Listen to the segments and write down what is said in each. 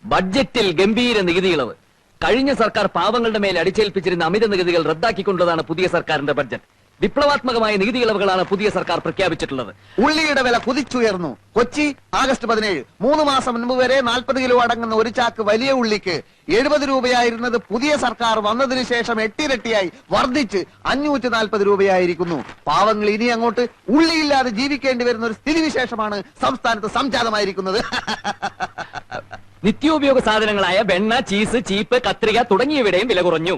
ബഡ്ജറ്റിൽ ഗംഭീര നികുതി ഇളവ്. കഴിഞ്ഞ സർക്കാർ പാവങ്ങളുടെ മേൽ അടിച്ചേൽപ്പിച്ചിരുന്ന അമിത നികുതികൾ റദ്ദാക്കിക്കൊണ്ടതാണ് പുതിയ സർക്കാരിന്റെ ബഡ്ജറ്റ്. വിപ്ലവാത്മകമായ നികുതി ഇളവുകളാണ് പുതിയ സർക്കാർ പ്രഖ്യാപിച്ചിട്ടുള്ളത്. ഉള്ളിയുടെ വില കുതിച്ചുയർന്നു. കൊച്ചി ആഗസ്റ്റ് 17. 3 മാസം മുൻപ് വരെ 40 കിലോ അടങ്ങുന്ന ഒരു ചാക്ക് വലിയ ഉള്ളിക്ക് 70 രൂപയായിരുന്നത് പുതിയ സർക്കാർ വന്നതിന് ശേഷം 8 ഇരട്ടിയായി വർദ്ധിച്ച് 540 രൂപയായിരിക്കുന്നു. പാവങ്ങൾ ഇനി അങ്ങോട്ട് ഉള്ളിയില്ലാതെ ജീവിക്കേണ്ടി വരുന്ന ഒരു സ്ഥിതിവിശേഷമാണ് സംസ്ഥാനത്ത് സംജാതമായിരിക്കുന്നത്. നിത്യോപയോഗ സാധനങ്ങളായ വെണ്ണ, ചീസ്, ചീപ്പ്, കത്രിക തുടങ്ങിയവയുടെയും വില കുറഞ്ഞു.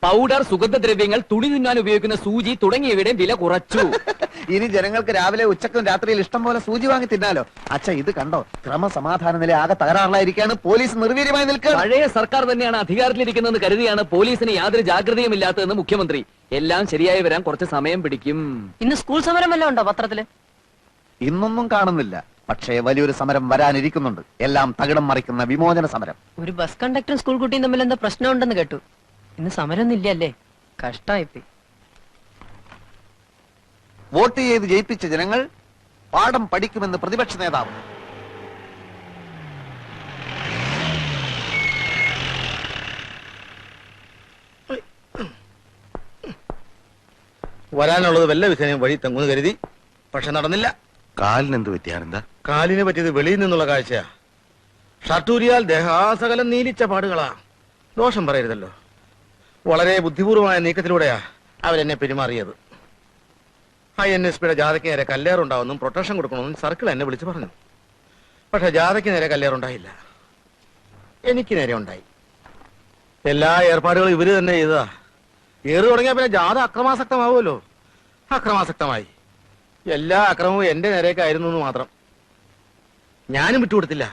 പൗഡർ, സുഗന്ധദ്രവ്യങ്ങൾ, തുണി തിന്നാൻ ഉപയോഗിക്കുന്ന സൂചി തുടങ്ങിയവയുടെയും വില കുറച്ചു. ഇനി ജനങ്ങൾക്ക് രാവിലെ ഉച്ചക്കും രാത്രിയിൽ ഇഷ്ടം പോലെ സൂചി വാങ്ങി തിന്നാലോ. അച്ഛാ, ഇത് കണ്ടോ? ക്രമസമാധാന നില ആകെ തകരാറിലായിരിക്കാണ്. പോലീസ് നിർവീര്യമായി നിൽക്കുക. പഴയ സർക്കാർ തന്നെയാണ് അധികാരത്തിലിരിക്കുന്നതെന്ന് കരുതിയാണ് പോലീസിന് യാതൊരു ജാഗ്രതയും ഇല്ലാത്തതെന്ന് മുഖ്യമന്ത്രി. എല്ലാം ശരിയായി വരാൻ കുറച്ച് സമയം പിടിക്കും. ഇന്ന് സ്കൂൾ സമരം വല്ലതും ഉണ്ടോ പത്രത്തില്? ഇന്നൊന്നും കാണുന്നില്ല. പക്ഷേ വലിയൊരു സമരം വരാനിരിക്കുന്നുണ്ട്. എല്ലാം തകിടം മറിക്കുന്ന വിമോചന സമരം. ഒരു ബസ് കണ്ടക്ടറും സ്കൂൾ കുട്ടിയും തമ്മിൽ എന്താ പ്രശ്നമുണ്ടെന്ന് കേട്ടു. ഇന്ന് സമരം ഇല്ലല്ലേ? കഷ്ടായിപ്പോയി. വോട്ട് ചെയ്ത് ജയിപ്പിച്ച ജനങ്ങൾ പാഠം പഠിക്കുമെന്ന് പ്രതിപക്ഷ നേതാവ്. വരാനുള്ളത് വല്ല വിധേനയും വഴി തെങ്ങുന്ന് കരുതി. പക്ഷെ നടന്നില്ല. കാലിനെന്ത് പറ്റിയാണെന്താ? കാലിന് പറ്റിയത് വെളിയിൽ നിന്നുള്ള കാഴ്ചയാ. ഷർട്ടൂരിയാൽ ദേഹാസകലം നീലിച്ച പാടുകളാ. ദോഷം പറയരുതല്ലോ. വളരെ ബുദ്ധിപൂർവമായ നീക്കത്തിലൂടെയാ അവരെന്നെ പെരുമാറിയത്. INSPയുടെ ജാഥയ്ക്ക് നേരെ കല്ലേറുണ്ടാവുന്നും പ്രൊട്ടക്ഷൻ കൊടുക്കണമെന്നും സർക്കിൾ എന്നെ വിളിച്ചു പറഞ്ഞു. പക്ഷെ ജാഥയ്ക്ക് നേരെ കല്ലേറുണ്ടായില്ല, എനിക്ക് നേരെ ഉണ്ടായി. എല്ലാ ഏർപ്പാടുകളും ഇവര് തന്നെ ചെയ്തതാ. ഏറ് തുടങ്ങിയ പിന്നെ ജാഥ അക്രമാസക്തമാവുമല്ലോ. അക്രമാസക്തമായി. എല്ലാ അക്രമവും എന്റെ നേരേക്കായിരുന്നു എന്ന് മാത്രം. ഞാനും വിട്ടുകൊടുത്തില്ല.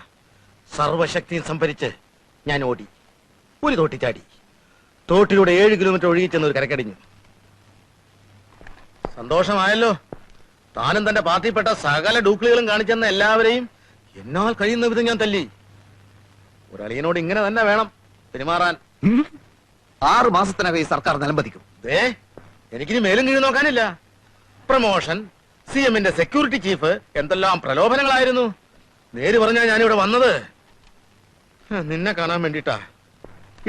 സർവശക്തിയും സംഭരിച്ച് ഞാൻ ഓടി. ഒരു തോട്ടി ചാടി. തോട്ടിലൂടെ 7 കിലോമീറ്റർ ഒഴുകിച്ചെന്ന് ഒരു കരക്കടിഞ്ഞു. സന്തോഷമായല്ലോ. താനും തന്റെ പാർട്ടിപ്പെട്ട സകല ഡൂക്ലികളും കാണിച്ചെന്ന എല്ലാവരെയും എന്നാൽ കഴിയുന്ന വിധം ഞാൻ തല്ലി. ഒരളിയനോട് ഇങ്ങനെ തന്നെ വേണം പെരുമാറാൻ. 6 മാസത്തിനകം ഈ സർക്കാർ നിലംപതിക്കും. എനിക്കിനി മേലും കീഴ് നോക്കാനില്ല. പ്രമോഷൻ, CMന്റെ സെക്യൂരിറ്റി ചീഫ്, എന്തെല്ലാം പ്രലോഭനങ്ങളായിരുന്നു. നേര് പറഞ്ഞാൽ ഞാനിവിടെ വന്നത് നിന്നെ കാണാൻ വേണ്ടിട്ടാ.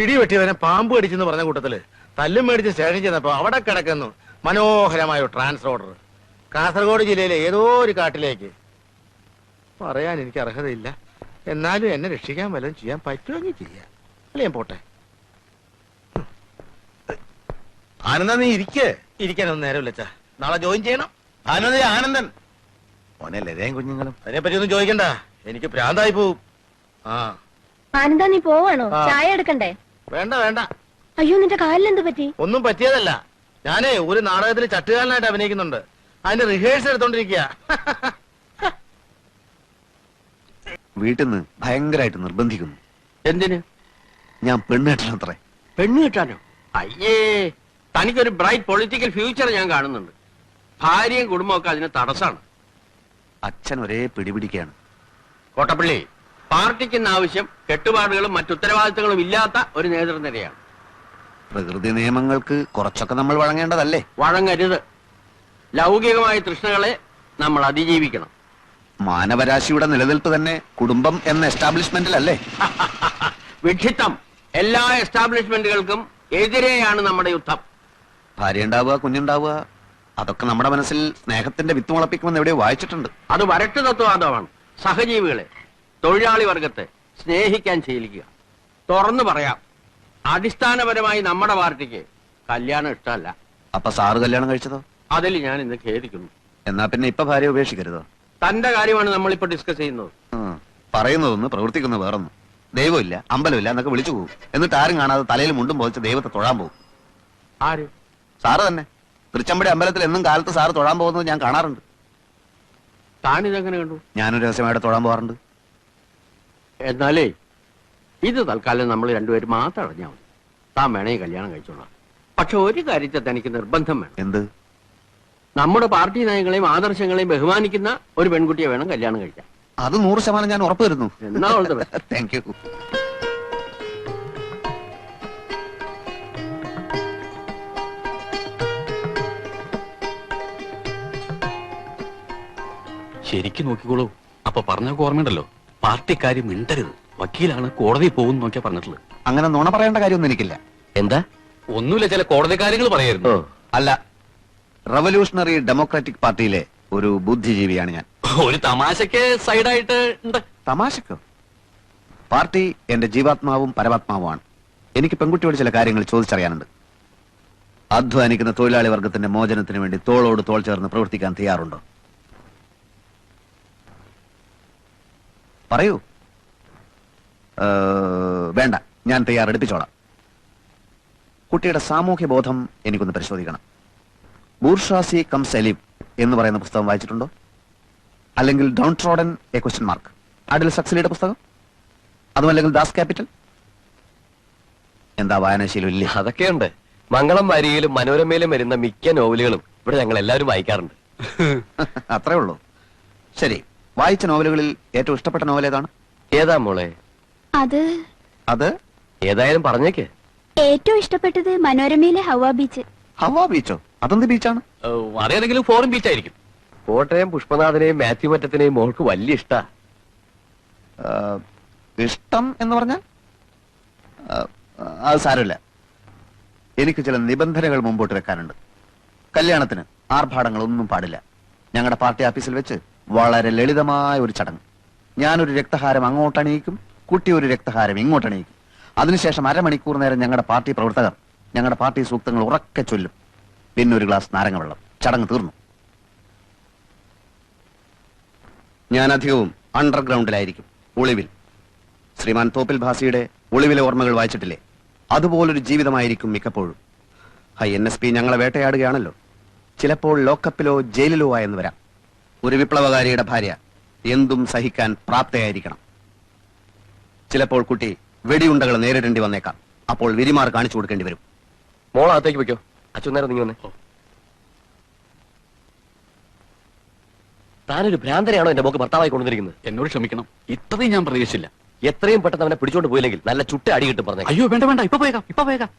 ഇടിവെട്ടിയവനെ പാമ്പ് കടിച്ചെന്ന് പറഞ്ഞ കൂട്ടത്തില് തല്ലും മേടിച്ച് സ്റ്റേഷൻ ചെന്നപ്പോ അവിടെ കിടക്കുന്നു മനോഹരമായ ഒരു ട്രാൻസ്ഫർ ഓർഡർ. കാസർഗോഡ് ജില്ലയിലെ ഏതോ ഒരു കാട്ടിലേക്ക്. പറയാൻ എനിക്ക് അർഹതയില്ല. എന്നാലും എന്നെ രക്ഷിക്കാൻ വല്ലതും ചെയ്യാൻ പറ്റുമെങ്കിൽ ചെയ്യാം. അല്ലേ ഞാൻ പോട്ടെ. ആനന്ദ, നീ ഇരിക്കാനൊന്നും നേരമില്ല അച്ഛാ. നാളെ ജോയിൻ ചെയ്യണം. ആനന്ദൻ മോനെ ലതയും കുഞ്ഞുങ്ങളും അതിനെപ്പറ്റി ഒന്നും ചോദിക്കണ്ട. എനിക്ക് ഭ്രാന്തായി പോവും. ആനന്ദ, നീ പോവാണോ? ചായ എടുക്കണ്ടേ? വേണ്ട വേണ്ട. അയ്യോ, നിന്റെ കാലിലെന്ത് പറ്റി? ഒന്നും പറ്റിയതല്ല. ഞാനേ ഒരു നാടകത്തിൽ ചട്ടുകാരനായിട്ട് അഭിനയിക്കുന്നുണ്ട്. അതിന്റെ റിഹേഴ്സൽ എടുത്തോണ്ടിരിക്കുക. വീട്ടിൽ നിന്ന് ഭയങ്കരമായിട്ട് നിർബന്ധിക്കുന്നു. എന്തിന്? ഞാൻ പെണ്ണ് കെട്ടണത്രേ. പെണ്ണ് കിട്ടാനോ? അയ്യേ, തനിക്കൊരു ബ്രൈറ്റ് പൊളിറ്റിക്കൽ ഫ്യൂച്ചർ ഞാൻ കാണുന്നുണ്ട്. ഭാര്യയും കുടുംബമൊക്കെ അതിന് തടസ്സാണ്. അച്ഛൻ ഒരേ പിടിപിടിക്കാണ്. കോട്ടപ്പള്ളി, പാർട്ടിക്ക് ഇന്ന് ആവശ്യം കെട്ടുപാടുകളും മറ്റുത്തരവാദിത്തങ്ങളും ഇല്ലാത്ത ഒരു നേതൃനിരയാണ്. പ്രകൃതി നിയമങ്ങൾക്ക് കുറച്ചൊക്കെ നമ്മൾ വഴങ്ങേണ്ടതല്ലേ? വഴങ്ങരുത്. ലൗകികമായ തൃഷ്ണകളെ നമ്മൾ അതിജീവിക്കണം. മാനവരാശിയുടെ നിലനിൽപ്പ് തന്നെ കുടുംബം എന്ന എസ്റ്റാബ്ലിഷ്മെന്റിലല്ലേ? വിഡ്ഢിത്തം. എല്ലാ എസ്റ്റാബ്ലിഷ്മെന്റുകൾക്കും എതിരെയാണ് നമ്മുടെ യുദ്ധം. ഭാര്യ ഉണ്ടാവുക, കുഞ്ഞുണ്ടാവുക, അതൊക്കെ നമ്മുടെ മനസ്സിൽ സ്നേഹത്തിന്റെ വിത്ത് മുളപ്പിക്കുമെന്ന് എവിടെയോ വായിച്ചിട്ടുണ്ട്. അത് വരട്ട് തത്വവാദമാണ്. സഹജീവികളെ, തൊഴിലാളി വർഗത്തെ സ്നേഹിക്കാൻ ശീലിക്കുക. തുറന്നു പറയാം, അടിസ്ഥാനപരമായി നമ്മുടെ പാർട്ടിക്ക് കല്യാണം ഇഷ്ടമല്ല. അപ്പൊ സാറ് കല്യാണം കഴിച്ചതോ? അതിൽ ഞാൻ ഇന്ന് ഖേദിക്കുന്നു. എന്നാ പിന്നെ ഇപ്പൊ ഭാര്യ ഉപേക്ഷിക്കരുതോ? തന്റെ കാര്യമാണ് നമ്മളിപ്പോ ഡിസ്കസ് ചെയ്യുന്നത്. പറയുന്നതൊന്ന്, പ്രവർത്തിക്കുന്ന വേറൊന്ന്. ദൈവമില്ല, അമ്പലമില്ല എന്നൊക്കെ വിളിച്ചു പോകും. എന്നിട്ട് ആരും കാണാതെ തലയിൽ മുണ്ടും പോലിച്ച് ദൈവത്തെ തൊഴാൻ പോകും. ആര്? സാറ് തന്നെ. തൃച്ചമ്പടി അമ്പലത്തിൽ എന്നും കാലത്ത് സാറ് തൊഴാൻ പോകുന്നത് ഞാൻ കാണാറുണ്ട്. താനിതെങ്ങനെ കണ്ടു? ഞാനൊരു രഹസ്യമായിട്ട് തൊഴാൻ പോകാറുണ്ട്. എന്നാലേ ഇത് തൽക്കാലം നമ്മൾ രണ്ടുപേരും മാത്രം അറിഞ്ഞാൽ മതി. താൻ വേണേ കല്യാണം കഴിച്ചോളാം. പക്ഷെ ഒരു കാര്യത്തെ തനിക്ക് നിർബന്ധം വേണം. എന്ത്? നമ്മുടെ പാർട്ടി നയങ്ങളെയും ആദർശങ്ങളെയും ബഹുമാനിക്കുന്ന ഒരു പെൺകുട്ടിയെ വേണം കല്യാണം കഴിക്കാൻ. അത് 100% ഞാൻ ഉറപ്പ് വരുന്നു. എന്നാ താങ്ക് യു. ശരിക്കും നോക്കിക്കോളൂ, അപ്പൊ പറഞ്ഞൊക്കെ ഓർമ്മയുണ്ടല്ലോ, പാർട്ടിക്കാര്യം മിണ്ടരുത്, വക്കീലാണ്, കോടതി പോകും നോക്കിയാ പറഞ്ഞിട്ടുള്ളത്. അങ്ങനെ നുണ പറയേണ്ട കാര്യമൊന്നും എനിക്കില്ല. എന്താ? ഒന്നുമില്ല, ചില കോടതി കാര്യങ്ങൾ പറയായിരുന്നു. അല്ല, റവല്യൂഷണറി ഡെമോക്രാറ്റിക് പാർട്ടിയിലെ ഒരു ബുദ്ധിജീവിയാണ് ഞാൻ. ഒരു തമാശക്ക് സൈഡായിട്ട് ഉണ്ട്. തമാശക്കോ? പാർട്ടി എന്റെ ജീവാത്മാവും പരമാത്മാവുമാണ്. എനിക്ക് പെൺകുട്ടിയോട് ചില കാര്യങ്ങൾ ചോദിച്ചറിയാനുണ്ട്. അധ്വാനിക്കുന്ന തൊഴിലാളി വർഗത്തിന്റെ മോചനത്തിന് വേണ്ടി തോളോട് തോൾ ചേർന്ന് പ്രവർത്തിക്കാൻ തയ്യാറുണ്ടോ? പറയൂ. വേണ്ട, ഞാൻ തയ്യാറെടുപ്പിച്ചോളാം. കുട്ടിയുടെ സാമൂഹ്യ ബോധം എനിക്കൊന്ന് പരിശോധിക്കണം. ബൂർഷാസി കം സലീം എന്ന് പറയുന്ന പുസ്തകം വായിച്ചിട്ടുണ്ടോ? അല്ലെങ്കിൽ downtrodden a question mark, അഡിൽ സക്സലിയുടെ പുസ്തകം? അതുമല്ലെങ്കിൽ ദാസ് ക്യാപിറ്റൽ? എന്താ വായനാശീലം ഇല്ലേ? അതൊക്കെയുണ്ട്. മംഗളം വാരികയിലും മനോരമയിലും വരുന്ന മിക്ക നോവലുകളും ഇവിടെ ഞങ്ങൾ എല്ലാവരും വായിക്കാറുണ്ട്. അത്രേ ഉള്ളൂ. ശരി, വായിച്ച നോവലുകളിൽ ഏറ്റവും ഇഷ്ടപ്പെട്ട നോവൽ ഏതാണ്? ഏതാ മോളെ? അത് ഏതായാലും പറഞ്ഞേക്ക്. ഏറ്റവും ഇഷ്ടപ്പെട്ടത് മനോരമയിലെ ഹവ ബീച്ച്. ഹവാ ബീച്ചോ? അതെന്ത് ബീച്ചാണ്? അതേതെങ്കിലും ഫോറിൻ ബീച്ച് ആയിരിക്കും. കോട്ടയം പുഷ്പനാഥനെയും മാത്യു മറ്റത്തിനെയും മോൾക്ക് വലിയ ഇഷ്ടാ. ഇഷ്ടം എന്ന് പറഞ്ഞാൽ അത് സാരമില്ല. എനിക്ക് ചില നിബന്ധനകൾ മുമ്പോട്ട് വെക്കാനുണ്ട്. കല്യാണത്തിന് ആർഭാടങ്ങളൊന്നും പാടില്ല. ഞങ്ങളുടെ പാർട്ടി ഓഫീസിൽ വെച്ച് വളരെ ലളിതമായ ഒരു ചടങ്ങ്. ഞാനൊരു രക്തഹാരം അങ്ങോട്ടണിയിക്കും, കുട്ടി ഒരു രക്തഹാരം ഇങ്ങോട്ടണിയിക്കും. അതിനുശേഷം അരമണിക്കൂർ നേരം ഞങ്ങളുടെ പാർട്ടി പ്രവർത്തകർ ഞങ്ങളുടെ പാർട്ടി സൂക്തങ്ങൾ ഉറക്കെ ചൊല്ലും. പിന്നെ ഒരു ഗ്ലാസ് നാരങ്ങ വെള്ളം. ചടങ്ങ് തീർന്നു. ഞാൻ അധികവും അണ്ടർഗ്രൗണ്ടിലായിരിക്കും, ഒളിവിൽ. ശ്രീമാൻ തോപ്പിൽ ഭാസിയുടെ ഒളിവിലെ ഓർമ്മകൾ വായിച്ചിട്ടില്ലേ? അതുപോലൊരു ജീവിതമായിരിക്കും മിക്കപ്പോഴും. NSP ഞങ്ങളെ വേട്ടയാടുകയാണല്ലോ. ചിലപ്പോൾ ലോക്കപ്പിലോ ജയിലിലോ ആയെന്ന് വരാം. ഒരു വിപ്ലവകാരിയുടെ ഭാര്യ എന്തും സഹിക്കാൻ പ്രാപ്തയായിരിക്കണം. ചിലപ്പോൾ കുട്ടി വെടിയുണ്ടകൾ നേരിടേണ്ടി വന്നേക്കാം. അപ്പോൾ വിരിമാർ കാണിച്ചു കൊടുക്കേണ്ടി വരും. മോളകത്തേക്ക് വെക്കോ. അച്ഛൻ നേരം നീ വന്നേ. താനൊരു ഭ്രാന്തനെയാണോ എന്റെ മോക്ക് ഭർത്താവായി കൊണ്ടുവന്നിരിക്കുന്നത്? എന്നോട് ക്ഷമിക്കണം, ഇത്രയും ഞാൻ പ്രതീക്ഷിച്ചില്ല. എത്രയും പെട്ടെന്ന് അവനെ പിടിച്ചോണ്ട് പോയില്ലെങ്കിൽ നല്ല ചുട്ട അടി കിട്ടും പറഞ്ഞു. അയ്യോ വേണ്ട വേണ്ട, ഇപ്പൊ പോയേക്കാം.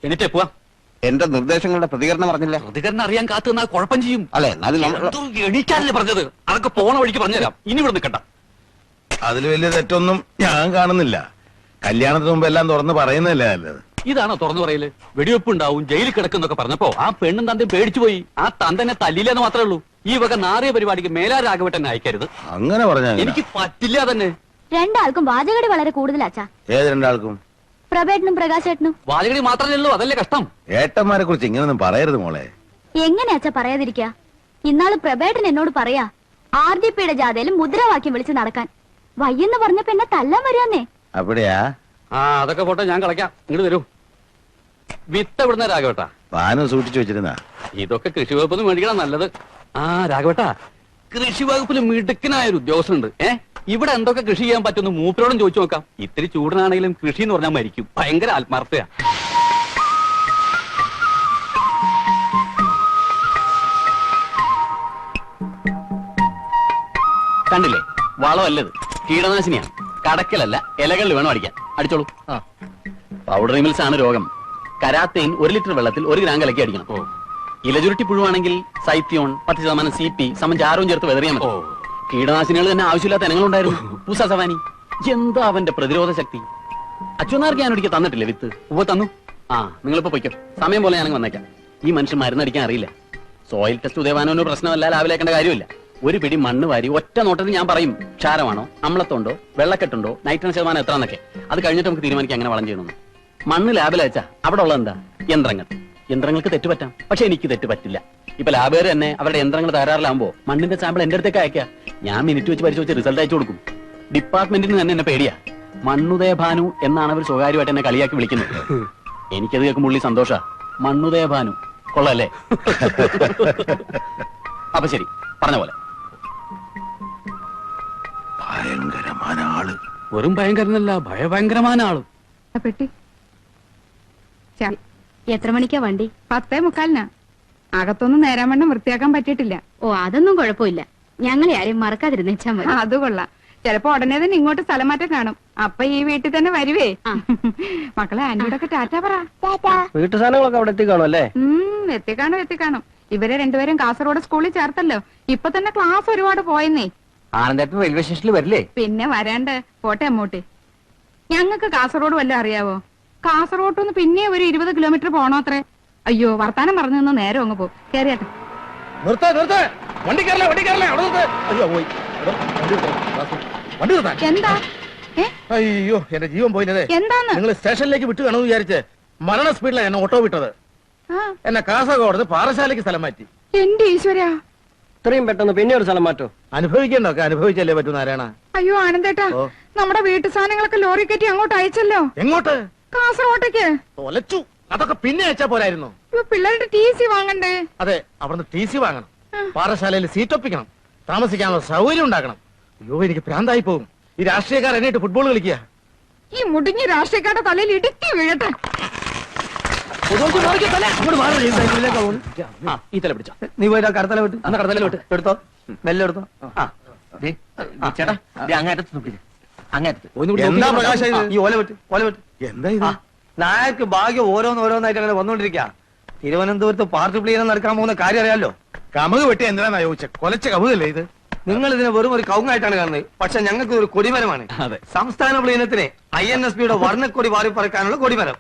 എന്നിട്ടേ പോവാ. എന്റെ നിർദ്ദേശങ്ങളുടെ പ്രതികരണം പറഞ്ഞില്ല. പ്രതികരണം അറിയാൻ കാത്തു നിന്നാൽ കുഴപ്പം ചെയ്യും. അല്ലെ, എന്നാലും നമ്മൾ എണീക്കാനല്ലേ പറഞ്ഞത്? അതൊക്കെ പോണ വഴിക്ക് പറഞ്ഞുതരാം. ഇനി ഇവിടെ നിൽക്കണ്ട. അതിൽ വലിയ തെറ്റൊന്നും ഞാൻ കാണുന്നില്ല. കല്യാണത്തിന് മുമ്പ് എല്ലാം തുറന്ന് പറയുന്നതല്ലേ നല്ലത്. ഇതാണോ തുറന്നു പറയല്? വെടിവെപ്പ് ഉണ്ടാവും, ജയിലിൽ കിടക്കുന്നൊക്കെ പറഞ്ഞപ്പോ ആ പെണ്ണും തന്തയും പേടിച്ചു പോയി. ആ തന്തനെ തല്ലില്ലെന്ന് മാത്രമേ ഉള്ളൂ. ഈ വക നാറിയ പരിപാടിക്ക് മേലാ രാഘവട്ടനെ അയക്കരുത്. അങ്ങനെ പറഞ്ഞാ എനിക്ക് പറ്റില്ല തന്നെ. രണ്ടാൾക്കും വാചകടി വളരെ കൂടുതലാച്ചാ. ഏത് രണ്ടാൾക്കും? പ്രഭേട്ടനും പ്രകാശേട്ടനും. വാചകടി മാത്രമേ ഉള്ളൂ, അതല്ലേ കഷ്ടം. ഏട്ടന്മാരെ കുറിച്ച് ഇങ്ങനൊന്നും പറയരുത് മോളെ. എങ്ങനെയാച്ചാ പറയാതിരിക്കാ? ഇന്നാള് പ്രഭേട്ടൻ എന്നോട് പറയാ RDPയുടെ ജാഥയിൽ മുദ്രാവാക്യം വിളിച്ച് നടക്കാൻ. വയ്യെന്ന് പറഞ്ഞപ്പോ എന്നെ തല്ലാൻ വരുവാന്നേ. അവിടെയാ? അതൊക്കെ പോട്ടെ, ഞാൻ കളയ്ക്കാം. ഇങ്ങോട്ട് തരൂ. വിത്ത് എവിടുന്ന രാഘവട്ടാ? പാനം സൂക്ഷിച്ചു വെച്ചിരുന്ന. ഇതൊക്കെ കൃഷി വകുപ്പിൽ മേടിക്കണം നല്ലത്. രാഘവട്ടാ, കൃഷി വകുപ്പിൽ മിടുക്കനായൊരു ഉദ്യോഗസ്ഥനുണ്ട്. ഇവിടെ എന്തൊക്കെ കൃഷി ചെയ്യാൻ പറ്റുമെന്ന് മൂപ്പരോടും ചോദിച്ചു നോക്കാം. ഇത്തിരി ചൂടനാണെങ്കിലും കൃഷി എന്ന് പറഞ്ഞാൽ മരിക്കും. ഭയങ്കര ആത്മാർത്ഥയാ. കണ്ടില്ലേ, വളമല്ലത്, കീടനാശിനിയാണ്. കടക്കലല്ല, ഇലകളിൽ വേണം അടിക്കാൻ. അടിച്ചോളൂ. പൗഡർ മിൽസ് ആണ് രോഗം. കരാത്തേൻ 1 ലിറ്റർ വെള്ളത്തിൽ 1 ഗ്രാം കലക്കി അടിക്കണം. ഇലചുരുട്ടി പുഴുവാണെങ്കിൽ സൈത്യോൺ 10% CP ചാരവും ചേർത്ത് വെതറിയാൽ മതി. കീടനാശിനികൾ തന്നെ ആവശ്യമില്ലാത്ത ഇനങ്ങളുണ്ടായിരുന്നു. പൂസ സവാനി, എന്താ അവന്റെ പ്രതിരോധ ശക്തി. അച്ഛനാർക്ക് ഞാൻ ഒരിക്കൽ തന്നിട്ടില്ലേ വിത്ത്? തന്നു. നിങ്ങളിപ്പോ പൊയ്ക്കോ, സമയം പോലെ ഞാനങ്ങ് വന്നേക്കാം. ഈ മനുഷ്യൻ മരുന്നടിക്കാൻ അറിയില്ല. സോയിൽ ടെസ്റ്റ് ഉദയവാനോ പ്രശ്നമല്ല, ലാവിലേക്കേണ്ട കാര്യമില്ല. ഒരു പിടി മണ്ണ് വാരി ഒറ്റ നോട്ടത്തിൽ ഞാൻ പറയും ക്ഷാരമാണോ, അമ്ലത്തുണ്ടോ, വെള്ളക്കെട്ടുണ്ടോ, നൈട്രജൻ ശതമാനം എത്രന്നൊക്കെ. അത് കഴിഞ്ഞിട്ട് നമുക്ക് തീരുമാനിക്കാം എങ്ങനെ വളം ചെയ്യണമെന്ന്. മണ്ണ് ലാബിൽ അയച്ചാ അവിടെ ഉള്ളത് എന്താ? യന്ത്രങ്ങൾക്ക് തെറ്റുപറ്റാം, പക്ഷെ എനിക്ക് തെറ്റ് പറ്റില്ല. ഇപ്പൊ ലാബുകാർ തന്നെ അവരുടെ യന്ത്രങ്ങൾ തകരാറിലാകുമ്പോ മണ്ണിന്റെ സാമ്പിൾ എന്റെ അടുത്തേക്ക് അയക്കാം. ഞാൻ മിനിറ്റ് വെച്ച് പരിശോധിച്ച് റിസൾട്ട് അയച്ചു കൊടുക്കും. ഡിപ്പാർട്ട്മെന്റിന് തന്നെ എന്നെ പേടിയാ. മണ്ണുദയ ഭാനു എന്നാണ് അവർ സ്വകാര്യമായിട്ട് എന്നെ കളിയാക്കി വിളിക്കുന്നത്. എനിക്കത് കേൾക്കുമ്പോൾ ഉള്ളി സന്തോഷ. മണ്ണുദയ ഭാനു കൊള്ളല്ലേ? അപ്പൊ ശരി, പറഞ്ഞ പോലെ. ഭയങ്കരമായ ആള്. വെറും ഭയങ്കരനല്ല, ഭയങ്കരമായ ആള്. പെട്ടി എത്ര മണിക്കാ വണ്ടി? 10:45. അകത്തൊന്നും നേരാൻ വണ്ണം വൃത്തിയാക്കാൻ പറ്റിയിട്ടില്ല. അതൊന്നും കുഴപ്പമില്ല. ഞങ്ങളെ ആരെയും മറക്കാതിരുന്നേച്ചാ മതി. അത് കൊള്ളാം. ചിലപ്പോ ഉടനെ തന്നെ ഇങ്ങോട്ട് സ്ഥലമാറ്റം കാണും. അപ്പൊ ഈ വീട്ടിൽ തന്നെ വരുവേ. മക്കളെ ആന്റിയോടൊക്കെ ടാറ്റ പറ. വീട്ടു സാധനങ്ങളൊക്കെ അവിടെ എത്തിക്കാണോ അല്ലേ? എത്തിക്കാണും. ഇവരെ രണ്ടുപേരും കാസർഗോഡ് സ്കൂളിൽ ചേർത്തല്ലോ. ഇപ്പൊ തന്നെ ക്ലാസ് ഒരുപാട് പോയെന്നേ. ആനന്ദേട്ടൻ റെയിൽവേ സ്റ്റേഷനിൽ വരില്ലേ? പിന്നെ വരാണ്ട് പോട്ടെ അമ്മൂട്ടി. ഞങ്ങൾക്ക് കാസർഗോഡ് വല്ലതും അറിയാവോ? കാസർഗോഡ് പിന്നെ ഒരു 20 കിലോമീറ്റർ പോണോ അത്രേ. അയ്യോ, വർത്താനം പറഞ്ഞു നിന്ന് നേരം അങ്ങ് പോകും. കേറിയാട്ടെ. വണ്ടി കയറലേ, വണ്ടി കയറലേ, അവിടെ നിർത്ത്. അയ്യോ പോയി. എടോ, വണ്ടി നിർത്താൻ. എന്താ? അയ്യോ, എന്റെ ജീവൻ പോയില്ലേ. എന്താന്ന്? നിങ്ങൾ സ്റ്റേഷനിലേക്ക് വിട്ടു കാണുമെന്ന് വിചാരിച്ച് മരണ സ്പീഡിലാണ് എന്നെ ഓട്ടോ വിട്ടത്. എന്നെ കാസർഗോഡ് പാറശാലയ്ക്ക് സ്ഥലം മാറ്റി. എന്റെ ഈശ്വരാ, ഇത്രയും പെട്ടെന്ന് പിന്നെ ഒരു സ്ഥലം മാറ്റോ? അനുഭവിക്കണ്ടൊക്കെ അനുഭവിച്ചല്ലേ പറ്റൂ നാരായണ. അയ്യോ ആനന്ദേട്ടാ, നമ്മുടെ വീട്ടു സാധനങ്ങളൊക്കെ ലോറി കയറ്റി അങ്ങോട്ട് അയച്ചല്ലോ. എങ്ങോട്ട്? കാസർഗോട്ടേക്ക്. തൊലച്ചു. അതൊക്കെ പിന്നെ അയച്ചാ പോരായിരുന്നു. പിള്ളേരുടെ TC വാങ്ങണ്ടേ? അതെ, അവിടുന്ന് TC വാങ്ങണം, പാറശാലയിൽ സീറ്റ് ഒപ്പിക്കണം, താമസിക്കാനുള്ള സൗകര്യം ഉണ്ടാക്കണം. അയ്യോ, എനിക്ക് ഭ്രാന്തായി പോകും. ഈ രാഷ്ട്രീയക്കാർ എന്നിട്ട് ഫുട്ബോൾ കളിക്കുക. ഈ മുടിഞ്ഞ രാഷ്ട്രീയക്കാരുടെ തലയിൽ ഇടുക്കി വീഴട്ടെ. ഈ തല പിടിച്ചോ. നീ പോയിട്ട് കടത്തല വിട്ട് അന്ന് കടത്തല വിട്ട് എടുത്തോ, മെല്ലെ എടുത്തോ. ചേട്ടാ അങ്ങേറ്റത്ത് പിടിക്കും, അങ്ങേറ്റത്ത്. എന്താ പ്രകാശ ഇത്? ഈ ഓല വിട്ട്, ഓല വിട്ട്. എന്താ ഇത്? നായർക്ക് ഭാഗ്യം ഓരോന്നോരോന്നായിട്ട് അങ്ങനെ വന്നോണ്ടിരിക്കുക. തിരുവനന്തപുരത്ത് പാർട്ടി പ്ലീനം നടക്കാൻ പോകുന്ന കാര്യം അറിയാലോ. കമുക് വെട്ടി എന്തിനാ ചോദിച്ച? കൊലച്ച കമുകല്ലേ ഇത്? നിങ്ങൾ ഇതിനെ വെറും ഒരു കവുങ്ങായിട്ടാണ് കാണുന്നത്. പക്ഷെ ഞങ്ങൾക്ക് ഒരു കൊടിമരമാണ്. സംസ്ഥാന പ്ലീനത്തിന് INSPയുടെ വർണ്ണക്കൊടി വാരി പറക്കാനുള്ള കൊടിമരം.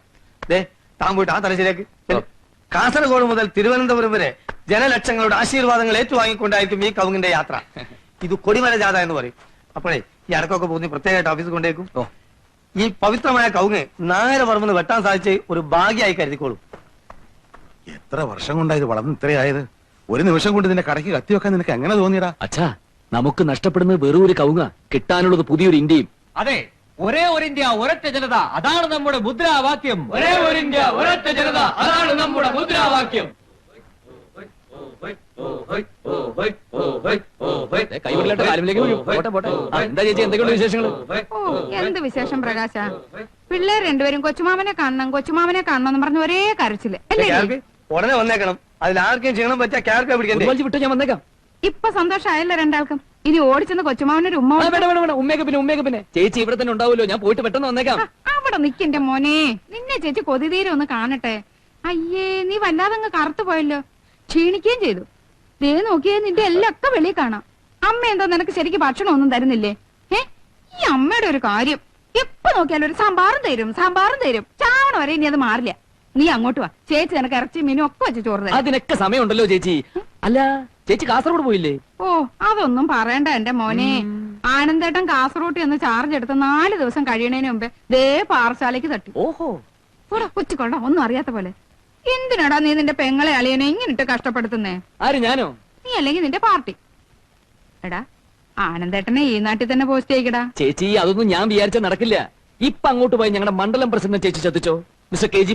താൻ പോയിട്ട് ആ തലശ്ശേരിക്ക്. കാസർഗോഡ് മുതൽ തിരുവനന്തപുരം വരെ ജനലക്ഷങ്ങളുടെ ആശീർവാദങ്ങൾ ഏറ്റുവാങ്ങിക്കൊണ്ടായിരിക്കും ഈ കവുങ്ങിന്റെ യാത്ര. ഇത് കൊടിമര ജാഥ എന്ന് പറയും. അപ്പോഴേ ഈ അടക്കമൊക്കെ പോകുന്ന പ്രത്യേകമായിട്ട് ഓഫീസിൽ കൊണ്ടേക്കും. ഈ പവിത്രമായ കവുങ്ങ് നാഗരവർമ്മന്ന് വെട്ടാൻ സാധിച്ച് ഒരു ഭാഗ്യമായി കരുതിക്കോളൂ. എത്ര വർഷം കൊണ്ടായത് വളർന്ന് ഇത്രയായത്? ഒരു നിമിഷം കൊണ്ട് നിന്റെ കടയ്ക്ക് കത്തിവെക്കാൻ നിനക്ക് എങ്ങനെ തോന്നിയടാ? അച്ഛാ, നമുക്ക് നഷ്ടപ്പെടുന്നത് വെറും ഒരു കവുങ്ങ, കിട്ടാനുള്ളത് പുതിയൊരു ഇന്ത്യയും. അതെ, ഒരേ ഒരു ഇന്ത്യ ഒരൊറ്റ ജനത, അതാണ് നമ്മുടെ മുദ്രാവാക്യം. ഒരേ ഒരു ഇന്ത്യ ഒരൊറ്റ ജനത, അതാണ് നമ്മുടെ മുദ്രാവാക്യം. കൈവിടലായിട്ട് കാലുമിലേക്ക് വീഴും. പോട്ടെ പോട്ടെ. എന്താ ചേച്ചി, എന്തൊക്കെയുണ്ട് വിശേഷങ്ങൾ? എന്ത് വിശേഷം പ്രകാശ? പിള്ളേർ രണ്ടുപേരും കൊച്ചുമാമനെ കാണണം എന്ന് പറഞ്ഞ് ഒരേ കരച്ചില് അല്ലേ? ഉടനെ വന്നേക്കണം. അതിലാർക്കും ക്ഷീണം പറ്റാ ക്യാരക്ക പിടിക്കണ്ടേ? വിട്ട് ഞാൻ വന്നേക്കാം. ഇപ്പൊ സന്തോഷമായല്ലോ രണ്ടാൾക്കും. ഇനി ഓടിച്ചെന്ന് കൊച്ചുമാവനൊരു ഉമ്മ ഉമ്മയൊക്കെ പിന്നെ ചേച്ചി ഇവിടെ തന്നെ ഉണ്ടാവുമല്ലോ. ഞാൻ പോയിട്ട് പെട്ടെന്ന് വന്നേക്കാം. അവിടെ നിക്കന്റെ മോനെ, നിന്നെ ചേച്ചി കൊതിതീരെ ഒന്ന് കാണട്ടെ. അയ്യേ, നീ വല്ലാതങ്ങ് കറുത്തു പോയല്ലോ, ക്ഷീണിക്കുകയും ചെയ്തു. ദേ നോക്കിയേ, നിന്റെ എല്ലാം ഒക്കെ വെളിയിൽ കാണാം. അമ്മ എന്താ നിനക്ക് ശരിക്കും ഭക്ഷണം ഒന്നും തരുന്നില്ലേ? ഈ അമ്മയുടെ ഒരു കാര്യം, എപ്പോ നോക്കിയാലും ഒരു സാമ്പാറും തരും. ചാവണ വരെ ഇനി അത് മാറില്ല. നീ അങ്ങോട്ട് വാ, ചേച്ചി നിനക്ക് ഇറച്ചി മീനും ഒക്കെ വെച്ച് ചോറ് തരാം. അതിനൊക്കെ സമയമുണ്ടല്ലോ ചേച്ചി. അല്ല, ചേച്ചി കാസർഗോഡ് പോയില്ലേ? ഓ, അതൊന്നും പറയണ്ട എന്റെ മോനെ. ആനന്ദേട്ടൻ കാസർഗോഡ് എന്ന് ചാർജ് എടുത്ത് 4 ദിവസം കഴിയണേന് മുമ്പേ ദേ പാറശാലയ്ക്ക് തട്ടി. ഓഹോ, കൊച്ചുകൊള്ള ഒന്നും അറിയാത്ത പോലെ. എന്തിനാടാ നീ നിന്റെ പെങ്ങളെ അളിയനെ ഇങ്ങനിട്ട് കഷ്ടപ്പെടുത്തുന്നേ? ആര്, ഞാനോ? നീ അല്ലെങ്കിൽ നിന്റെ പാർട്ടി. എടാ, ആനന്ദേട്ടനെ ഈ നാട്ടിൽ തന്നെ പോസ്റ്റ് ചെയ്യിക്കടാ. ചേച്ചി, അതൊന്നും ഞാൻ വിചാരിച്ച നടക്കില്ല. ഇപ്പൊ അങ്ങോട്ട് പോയി ഞങ്ങളുടെ മണ്ഡലം പ്രസിഡന്റ് ചേച്ചി ചതിച്ചോ? മിസ്റ്റർ KG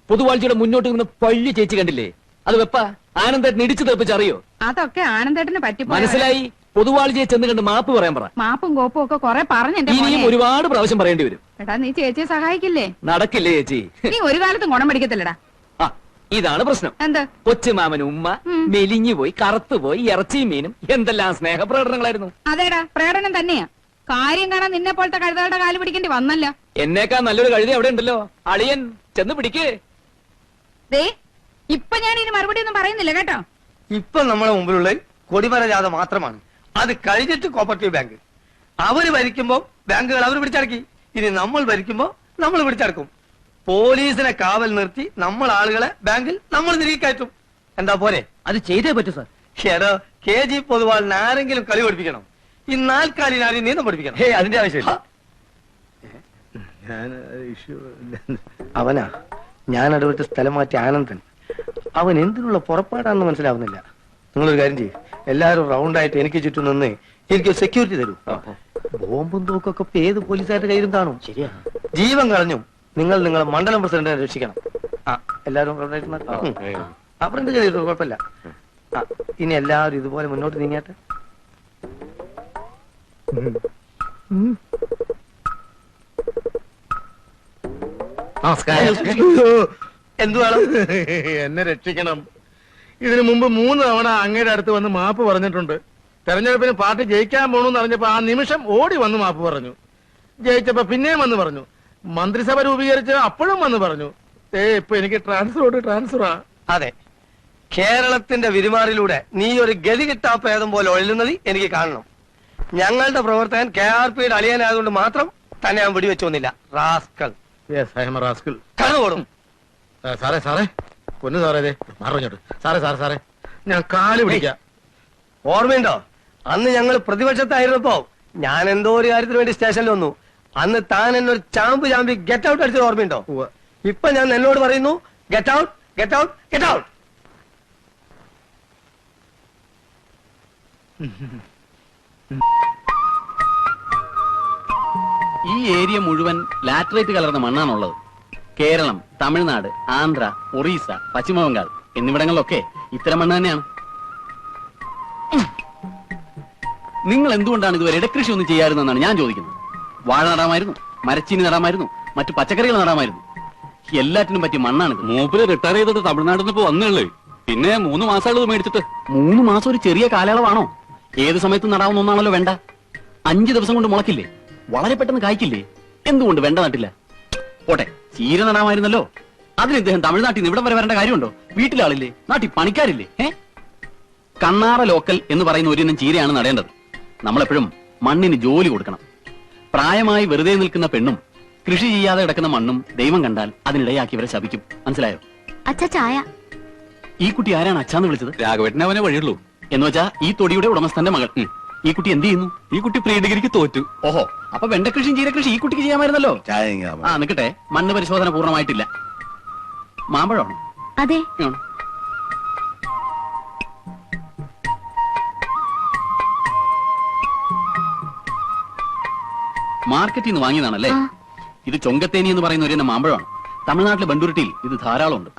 പൊതുവാൾജിയുടെ മുന്നോട്ട് നിന്ന് പള്ളി ചേച്ചി കണ്ടില്ലേ? അത് വെപ്പ ആനന്ദേട്ടൻ ഇടിച്ചു തെറിപ്പിച്ചറിയോ? അതൊക്കെ ആനന്ദേട്ടന് പറ്റി മനസ്സിലായി. പൊതുവാൾജിയെ ചെന്ന് കണ്ട് മാപ്പ് പറയാൻ പറ. മാപ്പും കോപ്പും ഒക്കെ കൊറേ പറഞ്ഞു. ഇനിയും ഒരുപാട് പ്രാവശ്യം പറയേണ്ടി വരും. എടാ, നീ ചേച്ചിയെ സഹായിക്കില്ലേ? നടക്കില്ലേ ചേച്ചി? നീ ഒരു കാലത്തും ഗുണം പഠിക്കത്തില്ലടാ. ഇതാണ് പ്രശ്നം. എന്ത്? കൊച്ചുമാമനും ഉമ്മ മെലിഞ്ഞു പോയി, കറുത്തുപോയി, ഇറച്ചിയും മീനും എന്തെല്ലാം സ്നേഹപ്രകടനങ്ങളായിരുന്നു. അതേടാ, പ്രകടനം തന്നെയാ. കാര്യം കാണാൻ നിന്നെ പോലത്തെ കഴുതകളുടെ കാല് പിടിക്കേണ്ടി വന്നല്ല. എന്നേക്കാ നല്ലൊരു കഴുതി അവിടെ ഉണ്ടല്ലോ. അളിയൻ ചെന്ന് പിടിക്കേ. ദേ, ഇപ്പൊ ഞാൻ ഇനി മറുപടി ഒന്നും പറയുന്നില്ല കേട്ടോ. ഇപ്പൊ നമ്മുടെ മുമ്പിലുള്ള കൊടിമര ജാഥ മാത്രമാണ്. അത് കഴിഞ്ഞിട്ട് കോപ്പറേറ്റീവ് ബാങ്ക്. അവര് ഭരിക്കുമ്പോ ബാങ്കുകൾ അവർ പിടിച്ചടക്കി. ഇനി നമ്മൾ ഭരിക്കുമ്പോ നമ്മൾ പിടിച്ചടക്കും. പോലീസിനെ കാവൽ നിർത്തി നമ്മൾ ആളുകളെ ബാങ്കിൽ നമ്മൾ തിരികെ കയറ്റും. എന്താ പോരെ? അത് ചെയ്തേ പറ്റൂ സാർ. ഷെറോ KG പൊതുവാളിന് ആരെങ്കിലും കളി പഠിപ്പിക്കണം. ഈ 4 കാലിനാരെയും നീന്തം പഠിപ്പിക്കണം. അതിന്റെ ആവശ്യമില്ല. അവനാ ഞാൻ ഇടപെട്ട് സ്ഥലം മാറ്റി ആനന്ദൻ. അവൻ എന്തിനുള്ള പുറപ്പാടാണെന്ന് മനസ്സിലാവുന്നില്ല. നിങ്ങളൊരു കാര്യം ചെയ്യും, എല്ലാവരും റൗണ്ടായിട്ട് എനിക്ക് ചുറ്റും നിന്ന് എനിക്ക് സെക്യൂരിറ്റി തരൂ. ബോംബും തോക്കൊക്കെ ഏത് പോലീസുകാരുടെ കയ്യിലും കാണും. ശരിയാ. ജീവൻ കളഞ്ഞു നിങ്ങൾ നിങ്ങളെ മണ്ഡലം പ്രസിഡന്റിനെ രക്ഷിക്കണം. എല്ലാവരും റൗണ്ടായിട്ട് അവരുടെ ചെയ്തിട്ട് കുഴപ്പമില്ല. ഇനി എല്ലാവരും ഇതുപോലെ മുന്നോട്ട് നീങ്ങാട്ടെ. നമസ്കാരം. എന്തു വേണം? എന്നെ രക്ഷിക്കണം. ഇതിനു മുമ്പ് 3 തവണ അങ്ങയുടെ അടുത്ത് വന്ന് മാപ്പ് പറഞ്ഞിട്ടുണ്ട്. തെരഞ്ഞെടുപ്പിന് പാർട്ടി ജയിക്കാൻ പോണെന്ന് അറിഞ്ഞപ്പോ ആ നിമിഷം ഓടി വന്ന് മാപ്പ് പറഞ്ഞു. ജയിച്ചപ്പോ പിന്നെയും വന്ന് പറഞ്ഞു. മന്ത്രിസഭ രൂപീകരിച്ച് അപ്പോഴും വന്ന് പറഞ്ഞു. ഇപ്പൊ എനിക്ക് ട്രാൻസ്ഫറാ. അതെ, കേരളത്തിന്റെ വിരുമാറിലൂടെ നീ ഒരു ഗതി കിട്ടാപ്പേദം പോലെ ഒഴുകുന്നത് എനിക്ക് കാണണം. ഞങ്ങളുടെ പ്രവർത്തകൻ KRPയുടെ അളിയനായതുകൊണ്ട് മാത്രം തന്നെ ഞാൻ വെടിവെച്ചു വന്നില്ല. റാസ്കൾ കണ്ണുപോടും. സാറേ സാറേ പൊന്നു സാറേ ഇതേ മാറിഞ്ഞോട്ട് സാറേ സാറേ സാറേ ഞാൻ കാല് പിടിക്കാം. ഓർമ്മയുണ്ടോ അന്ന് ഞങ്ങൾ പ്രതിപക്ഷത്തായിരുന്നപ്പോ ഞാൻ എന്തോ ഒരു കാര്യത്തിന് വേണ്ടി സ്റ്റേഷനിൽ വന്നു. അന്ന് താൻ എന്നൊരു ചാമ്പി ഗെറ്റ് ഔട്ട് അടിച്ചത് ഓർമ്മയുണ്ടോ? ഇപ്പൊ ഞാൻ എന്നോട് പറയുന്നു get out get out get out. ഈ ഏരിയ മുഴുവൻ ലാറ്ററൈറ്റ് കലർന്ന മണ്ണാണുള്ളത്. കേരളം, തമിഴ്നാട്, ആന്ധ്ര, ഒറീസ, പശ്ചിമബംഗാൾ എന്നിവിടങ്ങളിലൊക്കെ ഇത്തരം മണ്ണ് തന്നെയാണ്. നിങ്ങൾ എന്തുകൊണ്ടാണ് ഇതുവരെ ഇടകൃഷി ഒന്നും ചെയ്യാറുതെന്നാണ് ഞാൻ ചോദിക്കുന്നത്. വാഴ നടാമായിരുന്നു, മരച്ചീനി നടാമായിരുന്നു, മറ്റു പച്ചക്കറികൾ നടാമായിരുന്നു. എല്ലാറ്റിനും പറ്റിയ മണ്ണാണിത്. മൂപ്പര് റിട്ടയർ ചെയ്തിട്ട് തമിഴ്നാട്ടിൽ നിന്ന് ഇപ്പൊ വന്നേള്ളേ. പിന്നെ 3 മാസമുള്ളത് മേടിച്ചിട്ട്. 3 മാസം ഒരു ചെറിയ കാലയളവാണോ? ഏത് സമയത്തും നടാവുന്ന ഒന്നാണല്ലോ വെണ്ട. 5 ദിവസം കൊണ്ട് മുളക്കില്ലേ? വളരെ പെട്ടെന്ന് കായ്ക്കില്ലേ? എന്തുകൊണ്ട് വെണ്ട നട്ടില്ല? പോട്ടെ, ചീര നടാമായിരുന്നല്ലോ. അതിന് ഇദ്ദേഹം തമിഴ്നാട്ടിൽ നിന്ന് ഇവിടെ വരെ വരേണ്ട കാര്യമുണ്ടോ? വീട്ടിലാളില്ലേ? നാട്ടിൽ പണിക്കാരില്ലേ? കണ്ണാറ ലോക്കൽ എന്ന് പറയുന്ന ഒരിനം ചീരയാണ് നടേണ്ടത്. നമ്മളെപ്പോഴും മണ്ണിന് ജോലി കൊടുക്കണം. പ്രായമായി വെറുതെ നിൽക്കുന്ന പെണ്ണും കൃഷി ചെയ്യാതെ കിടക്കുന്ന മണ്ണും ദൈവം കണ്ടാൽ അതിനിടയാക്കിയവരെ ശപിക്കും. മനസ്സിലായോ? അച്ഛാ ചായ. ഈ കുട്ടി ആരാണ് അച്ഛാന്ന് വിളിച്ചത്? രാഘവേട്ടനെ അവനെ വഴിയുള്ളൂ. എന്ന് വെച്ചാ ഈ തൊടിയുടെ ഉടമസ്ഥന്റെ മകൾ. ഈ കുട്ടി എന്ത് ചെയ്യുന്നു? ഈ കുട്ടി പ്രീ ഡിഗ്രിക്ക് തോറ്റു. ഓഹോ, അപ്പൊ വെണ്ടക്കൃഷിയും ചീരകൃഷി ഈ കുട്ടിക്ക് ചെയ്യാമായിരുന്നല്ലോ. ആ നിക്കട്ടെ, മണ്ണ് പരിശോധന പൂർണ്ണമായിട്ടില്ല. മാമ്പഴമാണോ? അതെ. മാർക്കറ്റിൽ നിന്ന് വാങ്ങിയതാണല്ലേ? ഇത് ചൊങ്കത്തേനി എന്ന് പറയുന്ന ഒരു മാമ്പഴമാണ്. തമിഴ്നാട്ടിലെ ബണ്ടുരുട്ടിയിൽ ഇത് ധാരാളം ഉണ്ട്.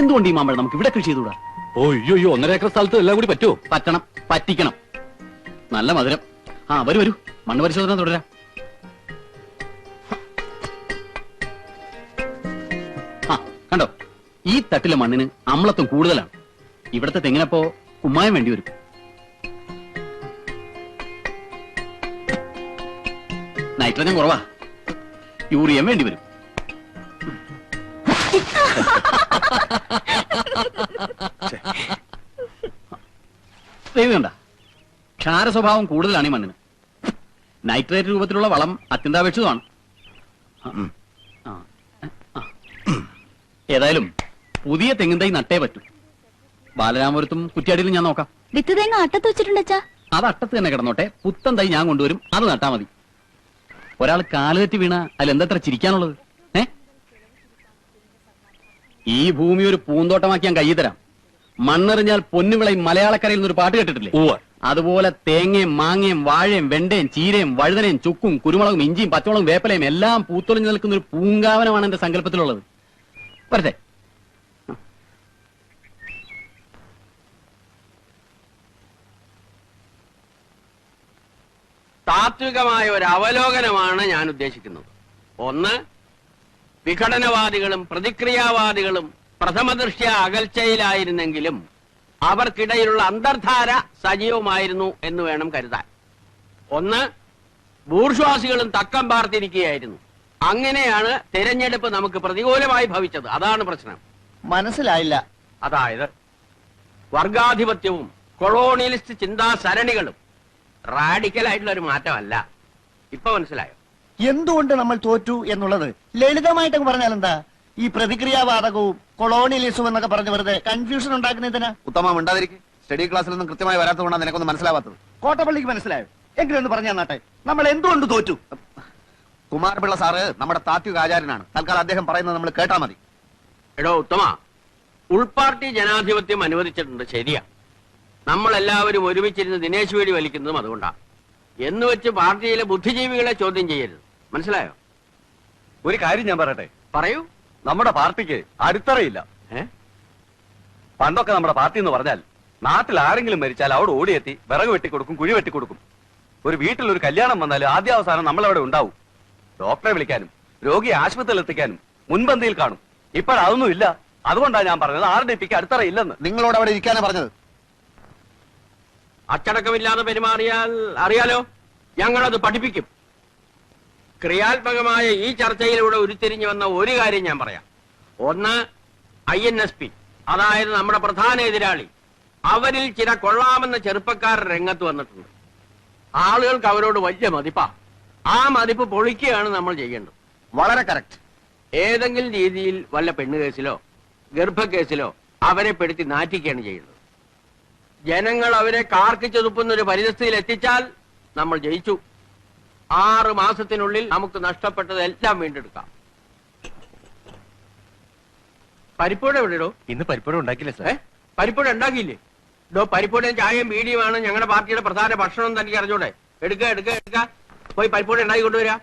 എന്തുകൊണ്ട് ഈ മാമ്പഴം നമുക്ക് ഇവിടെ കൃഷി ചെയ്തുകൂടാ? ഓയ്യോ 1.5 ഏക്കർ സ്ഥലത്ത് എല്ലാം കൂടി പറ്റുമോ? പറ്റണം, പറ്റിക്കണം. നല്ല മധുരം. വരൂ മണ്ണ് പരിശോധന തുടരാം. കണ്ടോ, ഈ തട്ടിലെ മണ്ണിന് അമ്ലത്വം കൂടുതലാണ്. ഇവിടത്തെ തെങ്ങിനപ്പോ കുമ്മായം വേണ്ടി വരും. നൈട്രജൻ കുറവാ, യൂറിയം വേണ്ടി വരും. ദൈവണ്ട, ക്ഷാര സ്വഭാവം കൂടുതലാണ് ഈ മണ്ണിന്. നൈട്രേറ്റ് രൂപത്തിലുള്ള വളം അത്യന്താപേക്ഷിതമാണ്. ഏതായാലും പുതിയ തെങ്ങിൻ തൈ നട്ടേ പറ്റൂ. ബാലരാമപുരത്തും കുറ്റ്യാടിയിലും ഞാൻ നോക്കാം. വിത്ത് തേങ്ങ അട്ടത്ത് വെച്ചിട്ടുണ്ടച്ചാ? അത് അട്ടത്ത് തന്നെ കിടന്നോട്ടെ. പുത്തൻ തൈ ഞാൻ കൊണ്ടുവരും, അത് നട്ടാ മതി. ഒരാൾ കാലുതെറ്റി വീണ അതിലെന്തത്ര ചിരിക്കാനുള്ളത്? ഈ ഭൂമി ഒരു പൂന്തോട്ടമാക്കി ഞാൻ കയ്യിൽ തരാം. മണ്ണെറിഞ്ഞാൽ പൊന്നുവിളയും മലയാളക്കരയിൽ നിന്നൊരു പാട്ട് കേട്ടിട്ടില്ലേ? അതുപോലെ തേങ്ങയും മാങ്ങയും വാഴയും വെണ്ടയും ചീരയും വഴുതനയും ചുക്കും കുരുമുളകും ഇഞ്ചിയും പച്ചമുളകും വേപ്പലയും എല്ലാം പൂത്തൊളിഞ്ഞു നിൽക്കുന്ന ഒരു പൂങ്കാവനമാണ് എന്റെ സങ്കല്പത്തിലുള്ളത്. വരട്ടെ. താത്വികമായ ഒരു അവലോകനമാണ് ഞാൻ ഉദ്ദേശിക്കുന്നത്. ഒന്ന്, വിഘടനവാദികളും പ്രതിക്രിയാവാദികളും പ്രഥമദൃഷ്ട്യ അകൽച്ചയിലായിരുന്നെങ്കിലും അവർക്കിടയിലുള്ള അന്തർധാര സജീവമായിരുന്നു എന്ന് വേണം കരുതാൻ. ഒന്ന്, ബൂർഷ്വാസികളും തക്കം പാർത്തിരിക്കുകയായിരുന്നു. അങ്ങനെയാണ് തെരഞ്ഞെടുപ്പ് നമുക്ക് പ്രതികൂലമായി ഭവിച്ചത്. അതാണ് പ്രശ്നം. മനസ്സിലായില്ല. അതായത് വർഗാധിപത്യവും കൊളോണിയലിസ്റ്റ് ചിന്താസരണികളും റാഡിക്കൽ ആയിട്ടുള്ള ഒരു മാറ്റമല്ല. ഇപ്പൊ മനസ്സിലായോ എന്തുകൊണ്ട് നമ്മൾ തോറ്റു എന്നുള്ളത്? ലളിതമായിട്ടൊക്കെ പറഞ്ഞാൽ എന്താ? ഈ പ്രതിക്രിയാവാദകവും കൊളോണിയലിസവും എന്നൊക്കെ പറഞ്ഞ് വെറുതെ കൺഫ്യൂഷൻ ഉണ്ടാക്കുന്നതിനാ. ഉത്തമം ഉണ്ടാതിരിക്കും. സ്റ്റഡി ക്ലാസ്സിൽ നിന്നും കൃത്യമായി വരാത്തതുകൊണ്ടാണ് നിനക്കൊന്നും മനസ്സിലാവാത്തത്. കോട്ടപ്പള്ളിക്ക് മനസ്സിലായോ? എങ്കിലൊന്ന് പറഞ്ഞു തന്നാട്ടെ, നമ്മൾ എന്തുകൊണ്ട് തോറ്റു? കുമാരപിള്ള സാറ് നമ്മുടെ താത്വിക ആചാര്യനാണ്. തൽക്കാലം അദ്ദേഹം പറയുന്നത് നമ്മൾ കേട്ടാ മതി. എടോ ഉത്തമ, ഉൾപാർട്ടി ജനാധിപത്യം അനുവദിച്ചിട്ടുണ്ട്, ശരിയാ. നമ്മളെല്ലാവരും ഒരുമിച്ചിരുന്ന് ദിനേശ് വേടി വലിക്കുന്നതും അതുകൊണ്ടാണ്. എന്ന് വെച്ച് പാർട്ടിയിലെ ബുദ്ധിജീവികളെ ചോദ്യം ചെയ്യരുത്. മനസ്സിലായോ? ഒരു കാര്യം ഞാൻ പറയട്ടെ. പറയൂ. നമ്മുടെ പാർട്ടിക്ക് അടിത്തറയില്ല. പണ്ടൊക്കെ നമ്മുടെ പാർട്ടി എന്ന് പറഞ്ഞാൽ നാട്ടിൽ ആരെങ്കിലും മരിച്ചാൽ അവിടെ ഓടിയെത്തി വിറക് വെട്ടിക്കൊടുക്കും, കുഴി വെട്ടിക്കൊടുക്കും. ഒരു വീട്ടിൽ ഒരു കല്യാണം വന്നാൽ ആദ്യാവസാനം നമ്മളവിടെ ഉണ്ടാവും. ഡോക്ടറെ വിളിക്കാനും രോഗിയെ ആശുപത്രിയിൽ എത്തിക്കാനും മുൻപന്തിയിൽ കാണും. ഇപ്പോഴതൊന്നും ഇല്ല. അതുകൊണ്ടാണ് ഞാൻ പറഞ്ഞത് RDPക്ക് അടിത്തറ ഇല്ലെന്ന്. നിങ്ങളോട് അവിടെ ഇരിക്കാനാ പറഞ്ഞത്. അച്ചടക്കമില്ലാതെ പെരുമാറിയാൽ അറിയാലോ, ഞങ്ങളത് പഠിപ്പിക്കും. ക്രിയാത്മകമായ ഈ ചർച്ചയിലൂടെ ഉരുത്തിരിഞ്ഞു വന്ന ഒരു കാര്യം ഞാൻ പറയാം. ഒന്ന്, INSP അതായത് നമ്മുടെ പ്രധാന എതിരാളി, അവരിൽ ചില കൊള്ളാമെന്ന ചെറുപ്പക്കാർ രംഗത്ത് വന്നിട്ടുണ്ട്. ആളുകൾക്ക് അവരോട് വലിയ മതിപ്പാ. ആ മതിപ്പ് പൊളിക്കുകയാണ് നമ്മൾ ചെയ്യേണ്ടത്. വളരെ കറക്റ്റ്. ഏതെങ്കിലും രീതിയിൽ വല്ല പെണ്ണുകേസിലോ ഗർഭക്കേസിലോ അവരെ പെടുത്തി നാറ്റിക്കുകയാണ് ചെയ്യുന്നത്. ജനങ്ങൾ അവരെ കാർക്കിച്ചൊതുപ്പുന്ന ഒരു പരിസ്ഥിതിയിൽ എത്തിച്ചാൽ നമ്മൾ ജയിച്ചു. 6 മാസത്തിനുള്ളിൽ നമുക്ക് നഷ്ടപ്പെട്ടതെല്ലാം വീണ്ടെടുക്കാം. പരിപ്പൂട എവിടെയോ? ഇന്ന് പരിപ്പൂട ഉണ്ടാക്കില്ല സാർ. പരിപ്പൂട ഉണ്ടാക്കിയില്ലേ? പരിപ്പൂടയും ചായയും ബീഡിയുമാണ് ഞങ്ങളുടെ പാർട്ടിയുടെ പ്രധാന ഭക്ഷണം. തനിക്ക് അറിഞ്ഞൂടെ? എടുക്ക പോയി പരിപ്പൂട ഉണ്ടാക്കി കൊണ്ടുവരാ.